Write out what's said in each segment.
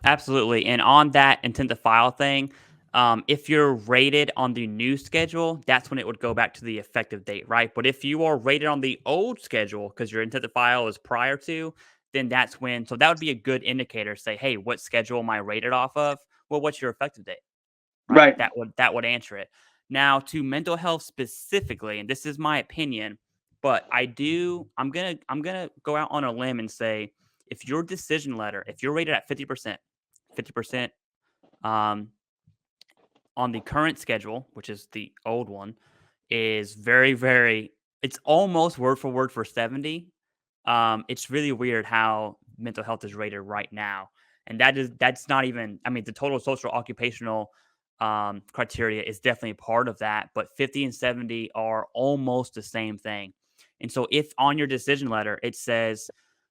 Absolutely. And on that intent to file thing, if you're rated on the new schedule, that's when it would go back to the effective date, right? But if you are rated on the old schedule because your intent to file is prior to, then that's when. So that would be a good indicator. Say, hey, what schedule am I rated off of? Well, what's your effective date, right? Right. That would answer it. Now to mental health specifically, and this is my opinion, but I'm gonna go out on a limb and say if your decision letter, if you're rated at 50%, 50% um, on the current schedule, which is the old one, is very, very, it's almost word for word for 70. It's really weird how mental health is rated right now. And that's not even, I mean, the total social occupational criteria is definitely part of that, but 50 and 70 are almost the same thing. And so if on your decision letter it says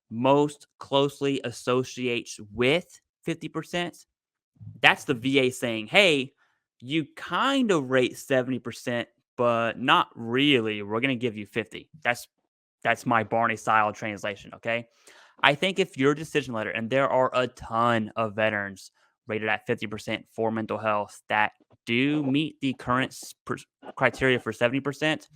most closely associates with 50%, that's the VA saying, hey, you kind of rate 70%, but not really. We're going to give you 50. That's my Barney style translation. Okay. I think if your decision letter, and there are a ton of veterans rated at 50% for mental health that do meet the current criteria for 70%,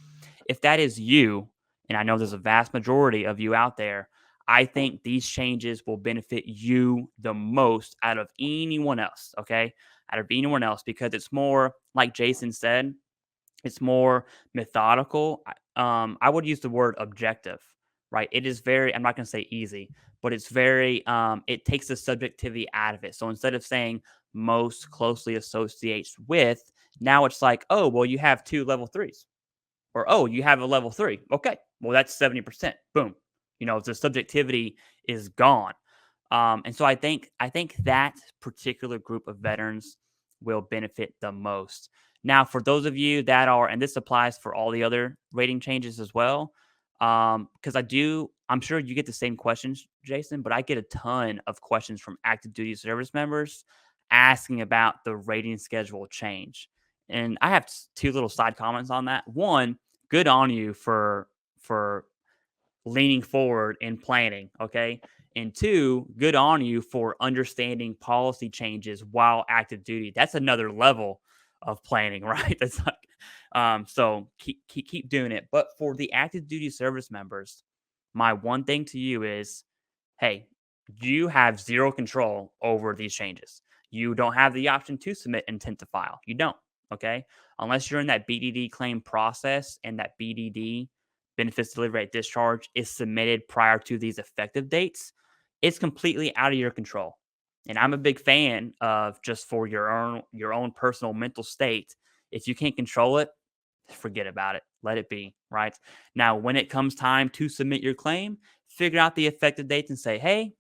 if that is you, and I know there's a vast majority of you out there, I think these changes will benefit you the most out of anyone else. Okay. Out of anyone else, because it's more like Jason said, it's more methodical. I would use the word objective, right? It is very, I'm not going to say easy, but it's very, it takes the subjectivity out of it. So instead of saying most closely associates with, now it's like, oh, well, you have 2 level 3s, or oh, you have a level 3. Okay, well, that's 70%. Boom. The subjectivity is gone. And so I think that particular group of veterans will benefit the most. Now, for those of you that are, and this applies for all the other rating changes as well, because I'm sure you get the same questions, Jason, but I get a ton of questions from active duty service members asking about the rating schedule change. And I have two little side comments on that. One, good on you for leaning forward and planning, okay? And two, good on you for understanding policy changes while active duty. That's another level of planning, right? That's like, so keep doing it. But for the active duty service members, my one thing to you is, hey, you have zero control over these changes. You don't have the option to submit intent to file. You don't, okay? Unless you're in that BDD claim process and that BDD, benefits delivery at discharge, is submitted prior to these effective dates, it's completely out of your control. And I'm a big fan of, just for your own personal mental state, if you can't control it, forget about it. Let it be, right? Now, when it comes time to submit your claim, figure out the effective dates and say, hey,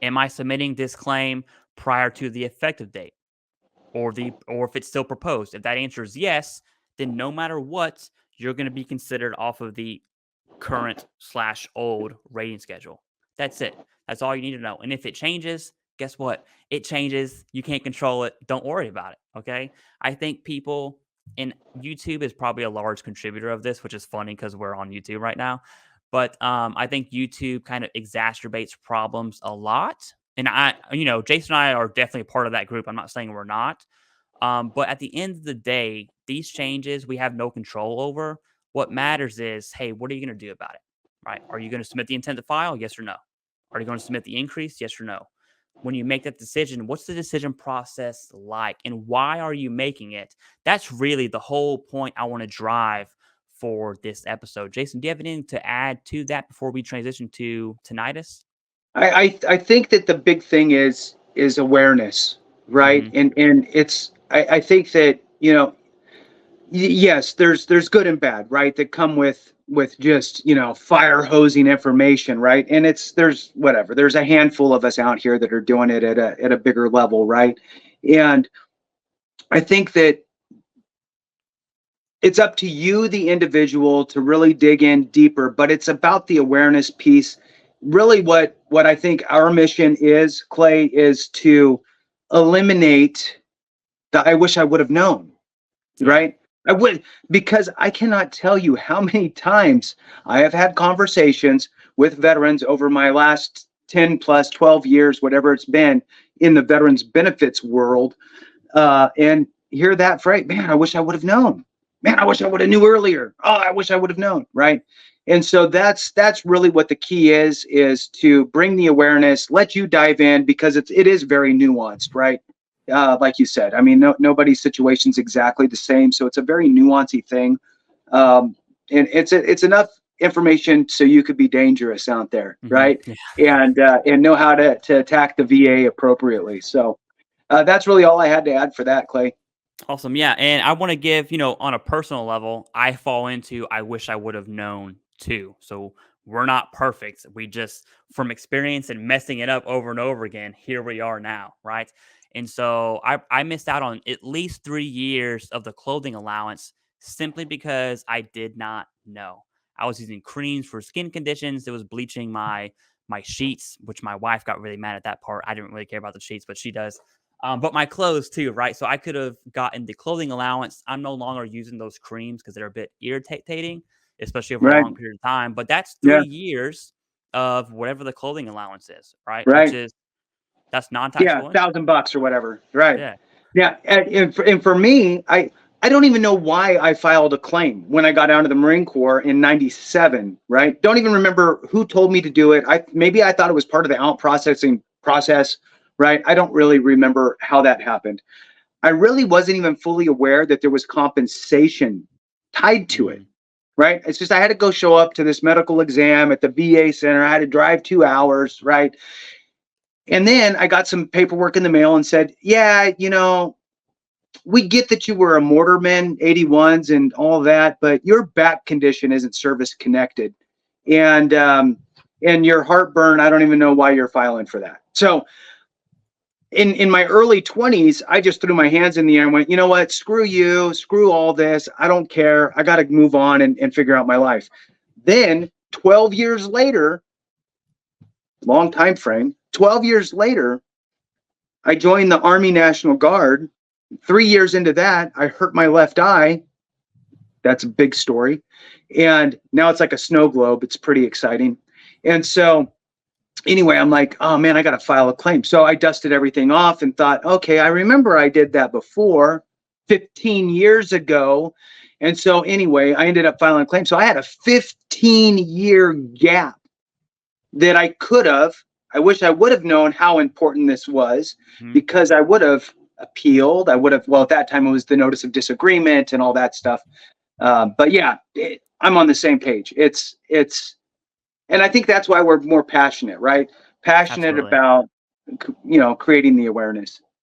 am I submitting this claim prior to the effective date? Or if it's still proposed. If that answer is yes, then no matter what, you're going to be considered off of the current/old rating schedule. That's it. That's all you need to know. And if it changes, guess what? It changes. You can't control it. Don't worry about it. Okay. I think people, and YouTube is probably a large contributor of this, which is funny because we're on YouTube right now. But I think YouTube kind of exacerbates problems a lot. And Jason and I are definitely part of that group. I'm not saying we're not. But at the end of the day, these changes we have no control over. What matters is, hey, what are you going to do about it? Right? Are you going to submit the intent to file? Yes or no? Are you going to submit the increase? Yes or no? When you make that decision, what's the decision process like, and why are you making it? That's really the whole point I want to drive for this episode. Jason, do you have anything to add to that before we transition to tinnitus? I think that the big thing is awareness, right? Mm-hmm. And I think that, yes, there's good and bad, right? That come with just, fire hosing information, right? And there's a handful of us out here that are doing it at a bigger level, right? And I think that it's up to you, the individual, to really dig in deeper, but it's about the awareness piece. Really, what I think our mission is, Clay, is to eliminate the I wish I would have known, Yeah. right? I would, because I cannot tell you how many times I have had conversations with veterans over my last 10 plus 12 years, whatever it's been, in the veterans benefits world, and hear that phrase, man, I wish I would have known. Man, I wish I would have knew earlier. Oh, I wish I would have known, right? And so that's really what the key is to bring the awareness, let you dive in, because it is very nuanced, right? Like you said, I mean, nobody's situation's exactly the same, so it's a very nuancey thing, and it's enough information so you could be dangerous out there, right? Yeah. And know how to attack the VA appropriately. So that's really all I had to add for that, Clay. Awesome. Yeah. And I want to give, on a personal level, I fall into I wish I would have known too. So we're not perfect. We just, from experience and messing it up over and over again, here we are now. Right. And so I missed out on at least 3 years of the clothing allowance simply because I did not know. I was using creams for skin conditions. It was bleaching my sheets, which my wife got really mad at that part. I didn't really care about the sheets, but she does. But my clothes too, right? So I could have gotten the clothing allowance. I'm no longer using those creams because they're a bit irritating, especially over a Right. long period of time. But that's Yeah. 3 years of whatever the clothing allowance is, right? Right. That's Yeah, non-taxable income. $1,000 or whatever. Right. Yeah. Yeah. And for me, I don't even know why I filed a claim when I got out of the Marine Corps in '97. Right. Don't even remember who told me to do it. Maybe I thought it was part of the out processing process. Right. I don't really remember how that happened. I really wasn't even fully aware that there was compensation tied to it. Right. It's just I had to go show up to this medical exam at the VA center. I had to drive 2 hours. Right. And then I got some paperwork in the mail and said, yeah, we get that you were a mortarman, 81s and all that, but your back condition isn't service connected. And your heartburn, I don't even know why you're filing for that. So in my early 20s, I just threw my hands in the air and went, you know what, screw you, screw all this. I don't care. I got to move on and figure out my life. Then 12 years later, long time frame, 12 years later, I joined the Army National Guard. 3 years into that, I hurt my left eye. That's a big story. And now it's like a snow globe. It's pretty exciting. And so anyway, I'm like, oh man, I got to file a claim. So I dusted everything off and thought, okay, I remember I did that before 15 years ago. And so anyway, I ended up filing a claim. So I had a 15-year gap that I wish I would have known how important this was, because I would have appealed. Well, at that time it was the notice of disagreement and all that stuff. But yeah, I'm on the same page. And I think that's why we're more passionate, right? Passionate Absolutely. about, creating the awareness.